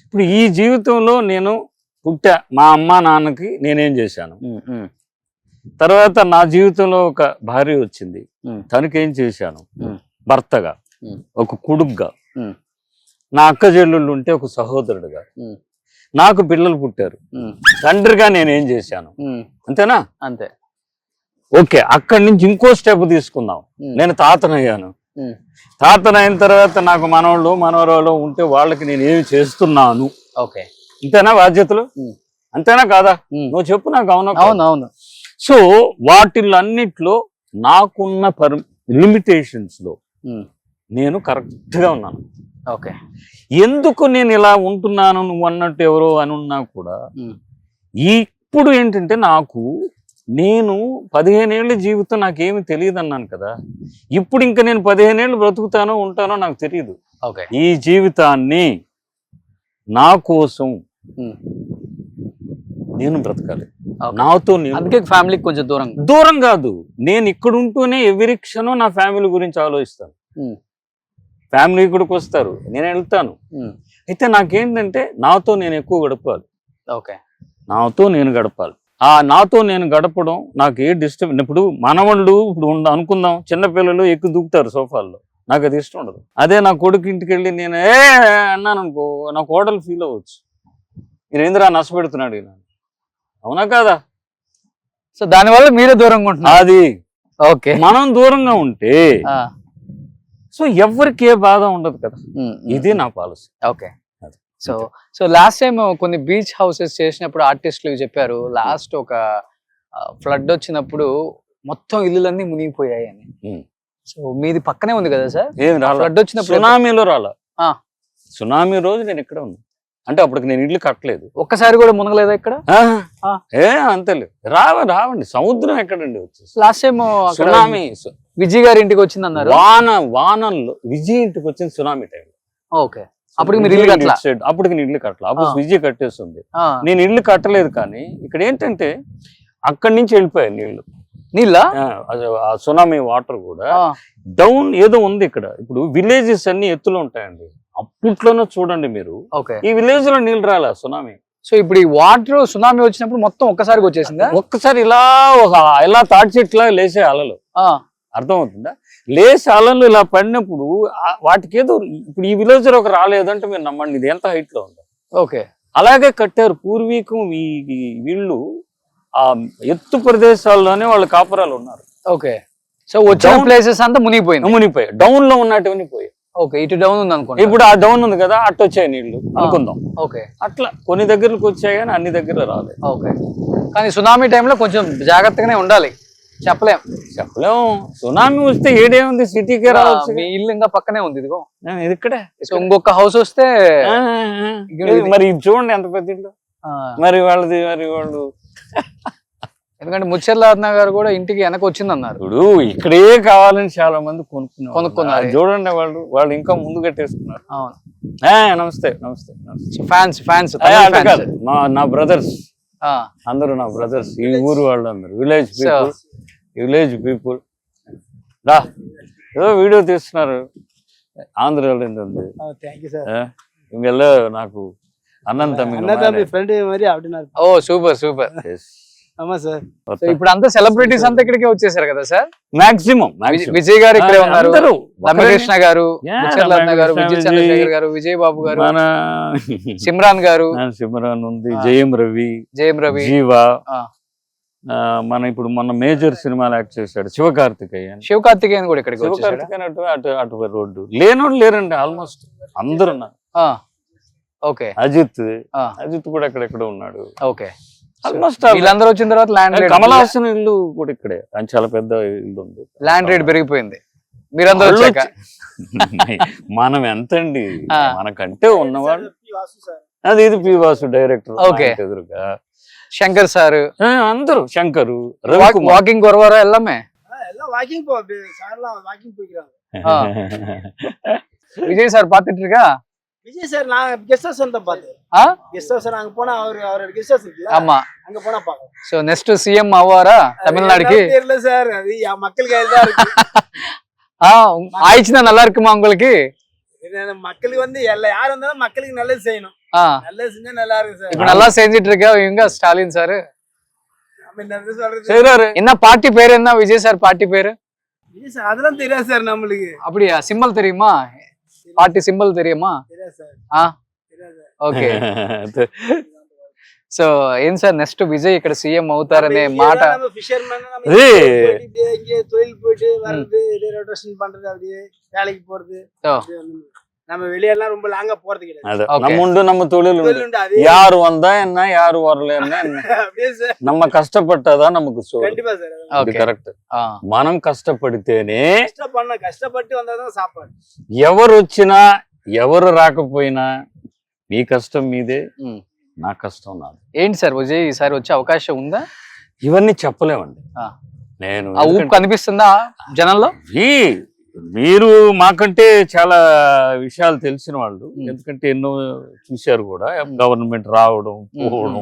ఇప్పుడు ఈ జీవితంలో నేను పుట్టా, మా అమ్మ నాన్నకి నేనేం చేశాను, తర్వాత నా జీవితంలో ఒక భార్య వచ్చింది, తనకేం చేశాను, భర్తగా, ఒక కొడుగ్గా, నా అక్క చెల్లెళ్ళు ఉంటే ఒక సహోదరుడుగా, నాకు పిల్లలు పుట్టారు, తండ్రిగా నేనేం చేశాను. అంతేనా? అంతే. ఓకే, అక్కడి నుంచి ఇంకో స్టెప్ తీసుకుందాం. నేను తాతనయ్యాను. తాతనైన తర్వాత నాకు మనవాళ్ళు మనవరాళ్ళు ఉంటే వాళ్ళకి నేను ఏమి చేస్తున్నాను. ఓకే, ఇంతేనా బాధ్యతలు? అంతేనా కాదా? నువ్వు చెప్పు నాకు. అవును. సో వాటిల్లన్నిట్లో నాకున్న లిమిటేషన్స్ లో నేను కరెక్ట్ గా ఉన్నాను. ఓకే, ఎందుకు నేను ఇలా ఉంటున్నాను నువ్వు అన్నట్టు ఎవరో అనున్నా కూడా, ఇప్పుడు ఏంటంటే నేను 15 ఏళ్ళ జీవితం నాకేమి తెలియదు అన్నాను కదా. ఇప్పుడు ఇంకా నేను 15 ఏళ్ళు బ్రతుకుతానో ఉంటానో నాకు తెలియదు. ఈ జీవితాన్ని నా కోసం నేను బ్రతకాలి. నాతో అందుకే ఫ్యామిలీకి కొంచెం దూరం కాదు, నేను ఇక్కడ ఉంటూనే ఎవరి క్షణం నా ఫ్యామిలీ గురించి ఆలోచిస్తాను. ఫ్యామిలీ ఇక్కడికి వస్తారు, నేను వెళ్తాను. అయితే నాకేంటంటే నాతో నేను ఎక్కువ గడపాలి. ఓకే, నాతో నేను గడపాలి. నాతో నేను గడపడం నాకు ఏ డిస్టర్బ్. ఇప్పుడు మనవాళ్ళు ఇప్పుడు అనుకుందాం, చిన్నపిల్లలు ఎక్కువ దూకుతారు సోఫాల్లో, నాకు అది ఇష్టం ఉండదు. అదే నా కొడుకు ఇంటికి వెళ్ళి నేను అన్నాను అనుకో, నా కోడలు ఫీల్ అవ్వచ్చు, నేను ఏందిరా నష్టపెడుతున్నాడు. అవునా కాదా? సో దానివల్ల మీరే దూరంగా ఉంటున్నారు. అది ఓకే, మనం దూరంగా ఉంటే సో ఎవరికి ఏ బాధ ఉండదు కదా. ఇది నా policy. Okay, so last time కొన్ని బీచ్ హౌసెస్ చేసినప్పుడు ఆర్టిస్టులు చెప్పారు, లాస్ట్ ఒక ఫ్లడ్ వచ్చినప్పుడు మొత్తం ఇల్లులన్నీ మునిగిపోయాయి అని. సో మీది పక్కనే ఉంది కదా సార్? ఫ్లడ్ వచ్చినప్పుడు సునామీలో సునామీ రోజు నేను ఇక్కడ ఉన్నా, అంటే అప్పటికి నేను ఇల్లు కట్టలేదు. ఒక్కసారి కూడా మునగలేదా ఇక్కడ? అంతేలేదు. రావండి, సముద్రం ఎక్కడండి వచ్చేసి. లాస్ట్ టైం సునామీ విజయ్ గారి ఇంటికి వచ్చింది అన్నారు. వానల్లో విజయ్ ఇంటికి వచ్చింది సునామీ టైం. ఓకే, అప్పుడు మీరు ఇల్లు కట్టలా? అప్పటికి నేను ఇల్లు కట్టలా, అప్పుడు విజయ్ కట్టేస్తుంది. నేను ఇల్లు కట్టలేదు. కానీ ఇక్కడ ఏంటంటే అక్కడి నుంచి వెళ్ళిపోయాయి నీళ్ళ ఆ సునామీ వాటర్ కూడా డౌన్ ఏదో ఉంది ఇక్కడ. ఇప్పుడు విలేజెస్ అన్ని ఎత్తులో ఉంటాయండి. అప్పట్లోనే చూడండి మీరు, ఈ విలేజ్ లో నీళ్ళు రాలా సునామీ. సో ఇప్పుడు ఈ వాటర్ సునామీ వచ్చినప్పుడు మొత్తం ఒక్కసారిగా వచ్చేసిందా? ఒక్కసారి ఇలా తాటి చెట్లా లేసే అలలు, అర్థమవుతుందా? లేసే అలలు ఇలా పడినప్పుడు వాటికి ఏదో, ఇప్పుడు ఈ విలేజ్ లో రాలేదంటే మీరు నమ్మండి, ఇది ఎంత హైట్ లో ఉందో. ఓకే, అలాగే కట్టారు పూర్వీకం. వీళ్ళు ఆ ఎత్తు ప్రదేశాల్లోనే వాళ్ళ కాపురాలు ఉన్నారు. ఓకే, సో వచ్చిన ప్లేసెస్ అంతా మునిగిపోయాయి, డౌన్ లో ఉన్నట్టువన్నీ పోయాయి. ఓకే, ఇటు డౌన్ ఉంది అనుకోండి. ఇప్పుడు ఆ డౌన్ ఉంది కదా, అట్టు వచ్చాయి నీళ్లు అనుకుందాం. ఓకే, అట్లా కొన్ని దగ్గరకు వచ్చాయి కానీ అన్ని దగ్గర రాలేదు. ఓకే, కానీ సునామీ టైంలో కొంచెం జాగ్రత్తగానే ఉండాలి. చెప్పలేం. సునామీ వస్తే ఏడేముంది, సిటీకే రావచ్చు. మీ ఇల్లు ఇంకా పక్కనే ఉంది, ఇదిగో ఇది ఇక్కడే. ఇంకొక హౌస్ వస్తే మరి చూడండి ఎంత పెద్ద ఇల్లు. మరి వాళ్ళది మరి వాళ్ళు ఎందుకంటే ముచ్చర్ల రత్న గారు కూడా ఇంటికి వెనక వచ్చిందన్నారు. ఇప్పుడు ఇక్కడే కావాలని చాలా మంది కొనుక్కున్నారు. అది చూడండి వాళ్ళు ఇంకా ముందు కట్టేసుకున్నారు. అవును. నమస్తే నమస్తే నమస్తే. ఫ్యాన్స్ నా బ్రదర్స్ అందరూ నా బ్రదర్స్, ఈ ఊరు వాళ్ళు అందరు విలేజ్ పీపుల్ రా ఏదో వీడియో తీస్తున్నారు ఆంధ్రాలో ఏంటండి ఇంకెళ్ళ నాకు అన్నం తమ్మి ఫ్రెండ్ మరి அப்படினாரு. ఓ సూపర్. ஆமா சார். ఇప్పుడు అంతా సెలబ్రిటీస్ అంతా ఇక్కడికే వచ్చేసారు కదా సార్. మాక్సిమం విజయ్ గారు ఇక్కడే ఉన్నారు, రమకృష్ణ గారు, ముచ్చర్ల రత్న గారు, విజయ్ చంద్రశేఖర్ గారు, విజయ్ బాబు గారు, సిమ్రాన్ గారు, సిమ్రాన్ ఉంది, జయం రవి, జీవా, మన ఇప్పుడు మొన్న మేజర్ సినిమాలు యాక్ట్ చేశాడు శివకార్తికేయన్ కూడా ఇక్కడికి అటు రోడ్డు లేనోడు లేరండి ఆల్మోస్ట్ అందరు ఓకే. అజిత్ కూడా ఎక్కడెక్కడ ఉన్నాడు. ఓకే. ఆల్మోస్ట్ వీళ్ళందరూ వచ్చిన తర్వాత ల్యాండ్ రేట్, కమల్ హాసన్ ఇల్లు కూడా ఇక్కడే, చాలా పెద్ద ఇల్లు ఉంది. ల్యాండ్ రేట్ పెరిగిపోయింది మీరందరూ వచ్చాక. మనం ఎంతండి మనకంటే ఉన్నవాళ్ళు. అది ఇది పి వాసు డైరెక్టర్. ఓకే. ఎదురుగా శంకర్ సార్ అందరూ, శంకరు, வாக்கிங் வருவாரா எல்லாமே? எல்லாம் வாக்கிங் போ சார்லாம் வாக்கிங் போயிக்கிறாங்க. விஜய் சார் பாத்துட்டு இருக்கா? விஜய் சார் நான் கெஸ்ட் ஹவுஸ் வந்து பார்த்தேன். கெஸ்ட் ஹவுஸ் அங்க போனா அவரோட கெஸ்ட் ஹவுஸ் இருக்குல, ஆமா, அங்க போனா பாக்கலாம். சோ நெக்ஸ்ட் சிஎம் ஆவாரா தமிழ்நாடுக்கு? தெரியல சார், அது மக்கள் கையில தான் இருக்கு. ஆயிடுச்சுனா நல்லா இருக்குமா உங்களுக்கு? மக்களுக்கு வந்து யார் வந்தாலும் மக்களுக்கு நல்லது செய்யணும். நல்லது செஞ்சா நல்லா இருக்கு சார். இப்ப நல்லா செஞ்சிட்டு இருக்கா இவங்க ஸ்டாலின் சார். என்ன பார்ட்டி பேரு என்ன? விஜய் சார் பார்ட்டி பேரு? விஜய் சார் அதெல்லாம் தெரியாது சார் நம்மளுக்கு. அப்படியா? சிம்பல் தெரியுமா? பார்ட்டி சிம்பல் தெரியுமா? தெரியாது சார். ఓకే. సో ఏం సార్ నెక్స్ట్ విజయ్ ఇక్కడ సీఎం అవుతారనే మాట? தொழில் போயிட்டு வர்றது, ரொட்டேஷன் பண்றது, அப்படியே வேலைக்கு போறது, நம்ம வெளியெல்லாம் ரொம்ப லாங்கா போறது கிடையாது. நம்ம உண்டு, நம்ம தொழில் உண்டு. யாரு வந்தா என்ன, யாரு வரலன்னா என்ன, நம்ம கஷ்டப்பட்டாதான் நமக்கு சோறு. கண்டிப்பா சார், அது கரெக்ட். మనం కష్టపడితేనే, కష్టపట్టి వந்தாதான் సాపాడు. ఎవరు వచ్చినా ఎవరు రాకపోయినా మీ కష్టం మీదే, నా కష్టం నాది. ఏంటి సార్ విజయ్ ఈసారి వచ్చే అవకాశం ఉందా? ఇవన్నీ చెప్పలేమండి. నేను కనిపిస్తుందా జనంలో? మీరు మాకంటే చాలా విషయాలు తెలిసిన వాళ్ళు, ఎందుకంటే ఎన్నో చూశారు కూడా. గవర్నమెంట్ రావడం పోవడం,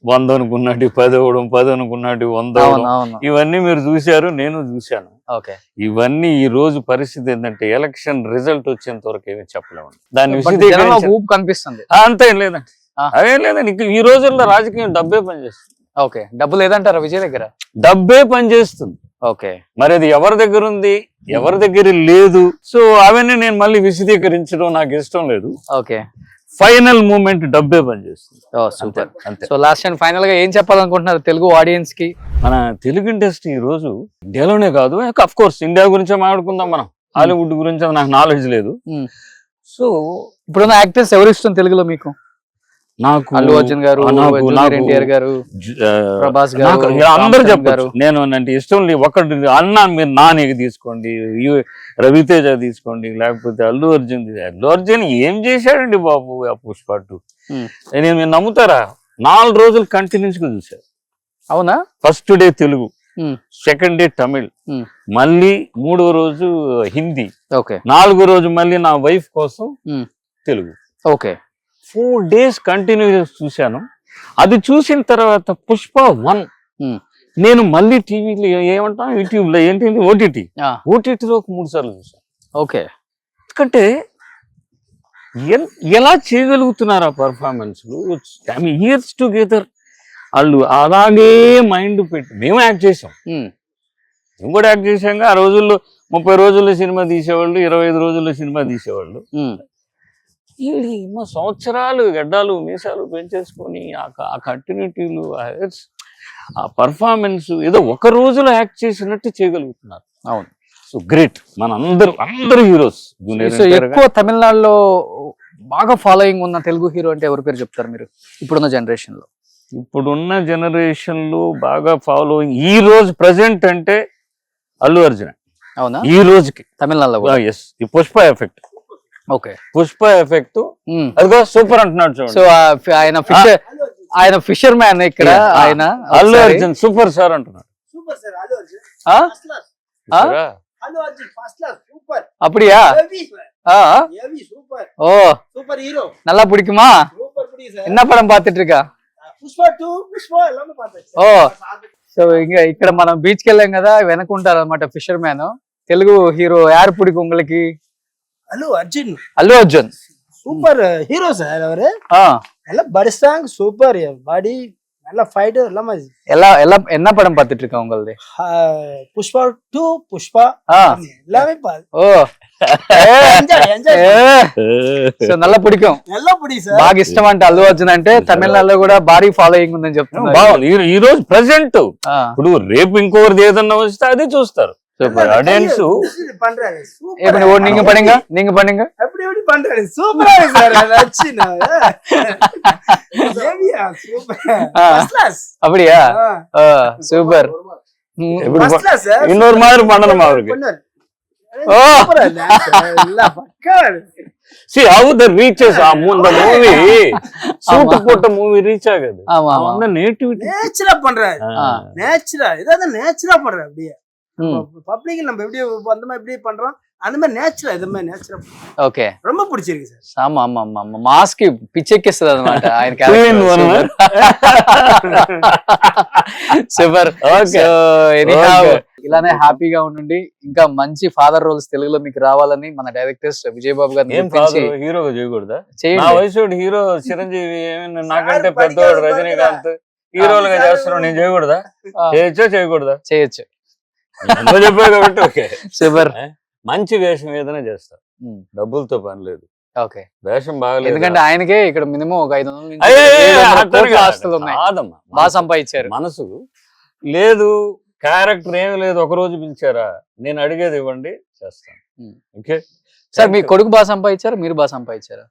100 అనుకున్నట్టు 10 అవ్వడం, 10 అనుకున్నట్టు 100 అవ్వడం, ఇవన్నీ మీరు చూశారు, నేను చూశాను. ఇవన్నీ ఈ రోజు పరిస్థితి ఏంటంటే ఎలక్షన్ రిజల్ట్ వచ్చేంత వరకు ఏమీ చెప్పలేమండి. దాన్ని ఊపు కనిపిస్తుంది. అంతేం లేదండి, అదేం లేదండి. ఈ రోజుల్లో రాజకీయం డబ్బే పనిచేస్తుంది. ఓకే. డబ్బు లేదంటారా విజయ్ దగ్గర? డబ్బే పనిచేస్తుంది. ఓకే. మరి అది ఎవరి దగ్గర ఉంది, ఎవరి దగ్గర లేదు. సో అవన్నీ నేను మళ్ళీ విశదీకరించడం నాకు ఇష్టం లేదు. ఓకే. ఫైనల్ మూమెంట్ డబ్బే పనిచేస్తుంది. సూపర్. అంతే. సో లాస్ట్ అండ్ ఫైనల్ గా ఏం చెప్పాలనుకుంటున్నారు తెలుగు ఆడియన్స్ కి? మన తెలుగు ఇండస్ట్రీ ఈ రోజు ఇండియాలోనే కాదు, అఫ్ కోర్స్ ఇండియా గురించే మాట్లాడుకుందాం మనం. హాలీవుడ్ గురించి నాకు నాలెడ్జ్ లేదు. సో ఇప్పుడున్న యాక్టర్స్ ఎవరు ఇష్టం తెలుగులో మీకు? నాకు అల్లు అర్జున్ గారు, ఎన్టీఆర్ గారు, ప్రభాస్ గారు, అందరు చెప్పారు. నేను అంటే ఇష్టం లేదు. ఒకటి అన్న, మీరు నానికి తీసుకోండి, రవితేజ తీసుకోండి, లేకపోతే అల్లు అర్జున్ ఏం చేశాడండి బాబు ఆ పుష్ప 2. నేను నమ్ముతారా, 4 రోజులు కంటిన్యూస్ గా చూశారు. అవునా? First day Telugu, second day Tamil, మళ్ళీ 3వ రోజు హిందీ, 4వ రోజు మళ్ళీ నా వైఫ్ కోసం తెలుగు. ఓకే. 4 days కంటిన్యూస్ చూశాను. అది చూసిన తర్వాత పుష్ప 1 నేను మళ్ళీ టీవీలో ఏమంటా, యూట్యూబ్ లో ఏంటి, ఓటీటీలో 3 సార్లు చూశాను. ఓకే. ఎందుకంటే ఎలా చేయగలుగుతున్నారు ఆ పర్ఫార్మెన్స్, ఇయర్స్ టుగెదర్ వాళ్ళు అలాగే మైండ్ పెట్టి. మేము యాక్ట్ చేసాం, మేము కూడా యాక్ట్ చేసాం. ఆ రోజుల్లో 30 రోజుల్లో సినిమా తీసేవాళ్ళు, 25 రోజుల్లో సినిమా తీసేవాళ్ళు. సంవత్సరాలు గడ్డాలు మీసాలు పెంచేసుకొని ఆ కంటిన్యూటీలు, ఆ పర్ఫార్మెన్స్ ఏదో ఒక రోజులో యాక్ట్ చేసినట్టు చేయగలుగుతున్నారు. అవును. So great. మన అందరూ హీరోస్. ఎక్కువ తమిళనాడులో బాగా ఫాలోయింగ్ ఉన్న తెలుగు హీరో అంటే ఎవరి పేరు చెప్తారు మీరు ఇప్పుడున్న జనరేషన్ లో? ఇప్పుడున్న జనరేషన్ లో బాగా ఫాలోయింగ్ ఈ రోజు ప్రెసెంట్ అంటే అల్లు అర్జున్. అవునా? ఈ రోజుకి తమిళనాడులో ఎస్. ఈ Pushpa effect. Okay. Pushpa effect అదిగో సూపర్ అంటున్నాడు చూడండి. సో ఆయన ఆయన ఫిషర్ మ్యాన్ ఇక్కడ ఆయన అల్లు ఒకసారి- అర్జున్ సూపర్ స్టార్ అంటున్నాడు. సూపర్ సార్ అల్లు అర్జున్ ఆ? ఫస్ట్ క్లాస్ చూసారా? Allu Arjun first class super அப்படியா ஹெவி சூப்பர் ஓ சூப்பர் ஹீரோ நல்லா பிடிக்குமா சூப்பர் பிடி சார் என்ன படம் பார்த்துட்டு இருக்கா పుష్ప 2 పుష్ప எல்லாமே பார்த்தாச்சு ఓ సో ఇంకా ఇక్కడ మనం బీచ్ కి వెళ్ళాం కదా వెనకుంటారు అనమాట ఫిషర్ మ్యాన్ తెలుగు హీరో యారు పిడికి உங்களுக்கு Allu Arjun Allu Arjun super hero sir அவரு ఆ நல்ல பரிசாங் சூப்பர் பாடி நல்ல ஃபைட் எல்லாமே ఎలా ఎలా என்ன படம் பார்த்துட்டு இருக்கா உங்களது புஷ்பா 2 புஷ்பா ఆ எல்லாமே பாரு ఓ ఎంజాయ్ ఎంజాయ్ సో నల్ల పిడికం நல்லா பிடி சார் బాగా ఇష్టం అంటే అల్లు అర్జున్ అంటే తమిళనాడులో కూడా భారీ ఫాలోయింగ్ ఉందని చెప్తున్నారు బాగుంది. ఈ రోజు ప్రెసెంట్ ఆ, ఇప్పుడు రేపు ఇంకొకరిది ఏదన్నా వస్తే అది చూస్తారు. సూపర్ ఆడియన్స్ பண்றாரு ఇప్పుడు சூப்பர் நீங்க பண்ணுங்க எப்படி எப்படி பண்றாரு சூப்பரா இருக்கு சார் அர்ஜுன் ஹெவியா சூப்பர் ஆ. ஃபர்ஸ்ட் கிளாஸ் அப்படியா சூப்பர் ఇప్పుడు ஃபர்ஸ்ட் கிளாஸ் சார் இன்னொரு மாதிரி பண்ணணும் அவருக்கு. பண்ணாரு ఓ சூப்பரா டான்ஸ் எல்லாம் பக்கா See how the reaches the movie சூட்டு போட்ட மூவி ரீச் ஆகுது. ஆமா ஆமா அந்த நேட்டிவிட்டி நேச்சுரா பண்றாரு ஆ. நேச்சுரா இதாவது நேச்சுரா பண்றாரு அப்படியே ம், பப்ளிக் நம்ம எப்படி அந்த மாதிரி எப்படி பண்றோம் அந்த மாதிரி நேச்சுரா இது மாதிரி நேச்சுரா ఓకే ரொம்ப பிடிச்சிருக்கு சார் ఆమా ఆమా ఆమా మాస్ కి పిచ్చెక్కిస్తుంది అనమాట ఆయన Two in one, super Okay. Okay. ఇలానే హ్యాపీగా ఉండండి ఇంకా మంచి ఫాదర్ రోల్స్ తెలుగులో మీకు రావాలని మన డైరెక్టర్స్ విజయ్ బాబు గారిని ఏం పిలిపించి కాదు హీరోగా చేయకూడదా? నా చేయండి వయసు హీరో చిరంజీవి ఏమైనా నాకంటే సార్ పెద్దవాడు పడిగాడు, రజనీకాంత్ హీరోలుగా సార్ చేస్తున్నాడు, నేను చేయకూడదా? ఆ, చేయొచ్చా చేయకూడదా? చేయొచ్చు ఎంతో చెప్పావు కాబట్టి ఓకే. సూపర్ మంచి వేషం ఏదైనా చేస్తా, డబ్బులతో పని లేదు. ఓకే వేషం బాగలేదు ఎందుకంటే ఆయనకే ఇక్కడ మినిమం ఒక 500 నుంచి అయ్యే, 700 అట్లా కోట్ల ఆస్తులు ఉన్నాయి కాదమ్మా. బాగా సంపాదించారు మనసు లేదు, క్యారెక్టర్ ఏమి లేదు, ఒక రోజు పిలిచారా నేను అడిగేది ఇవ్వండి చేస్తాను. ఉమ్. ఓకే సార్ మీ కొడుకు బాగా సంపాదించారు మీరు బాగా సంపాదించారా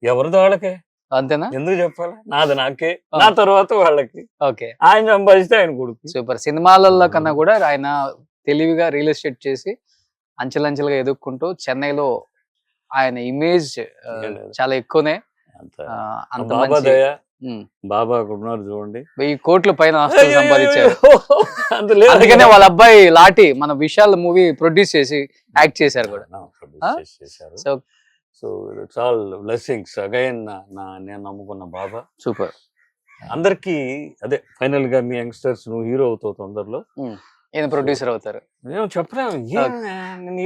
ఎవరిదో వాళ్ళకే అంతేనా ఎందుకు చెప్పాలి, నాది నాకే, నా తర్వాత వాళ్ళకి. ఓకే ఆయన సంపాదిస్తే ఆయన కొడుకు. సూపర్ సినిమాలలో కన్నా కూడా ఆయన తెలివిగా రియల్ ఎస్టేట్ చేసి అంచెలంచెలుగా ఎదుక్కుంటూ చెన్నైలో ఆయన ఇమేజ్ చాలా ఎక్కువనే అంత ఆ, అంత బాబా మంచి దయ, ఉమ్, బాబా ఉన్నారు చూడండి. 1000 కోట్ల పైన ఆస్తులు సంపాదించారు అంత లేదు. అందుకనే వాళ్ళ అబ్బాయి లాటి మన విశాల్ మూవీ ప్రొడ్యూస్ చేసి యాక్ట్ చేశారు కూడా చేశారు. So so it's all blessings again. నేను నమ్ముకున్న బాబా సూపర్ అందరికి అదే ఫైనల్ గా మీ యంగ్స్టర్స్ నువ్వు హీరో అవుతావు తొందరలో. ఈయన ప్రొడ్యూసర్ అవుతారు మేము చెప్పలేము.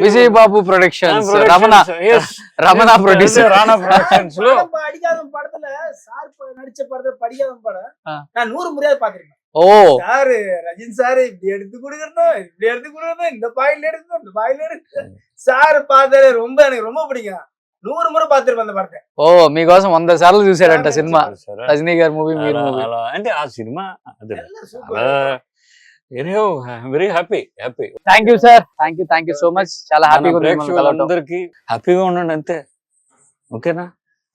Vijay Babu productions Ramana producer Rana productions లో நம்ம அடிக்காதவன் படத்துல சார் நடிச்ச படத்துல படிக்காதவன் படம் ஆ. நான் 100 முறையாவது பாத்திருக்கேன் ఓ சாரு ரஜினி சாரு இப்படி எடுத்து கொடுக்கணும் இப்படி எடுத்து கொடுக்கணும் இந்த பாயில எடுக்கணும் இந்த பாயில எடுக்கணும் சார் பார்த்தாலே ரொம்ப எனக்கு ரொம்ப பிடிக்கும் 100 ముறை పాతిరుపా அந்த పడతే ఓ మీకోసం 100 సార్లు చూసాడంట సినిమా రజనీ గారి మూవీ మీరు మూవీ అలా అంటే ఆ సినిమా అదే super very happy. Thank you sir thank you so much చాలా హ్యాపీగా ఉంది మిమ్మల్ని కలవటం అందరికి హ్యాపీగా ఉండండి అంతే, ఓకేనా?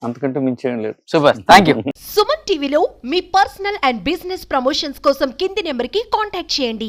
అంతకంటే మించేం లేదు. సూపర్ థ్యాంక్ యూ సుమన్ టీవీలో మీ పర్సనల్ అండ్ బిజినెస్ ప్రమోషన్స్ కోసం కింది నెంబర్కి కాంటాక్ట్ చేయండి.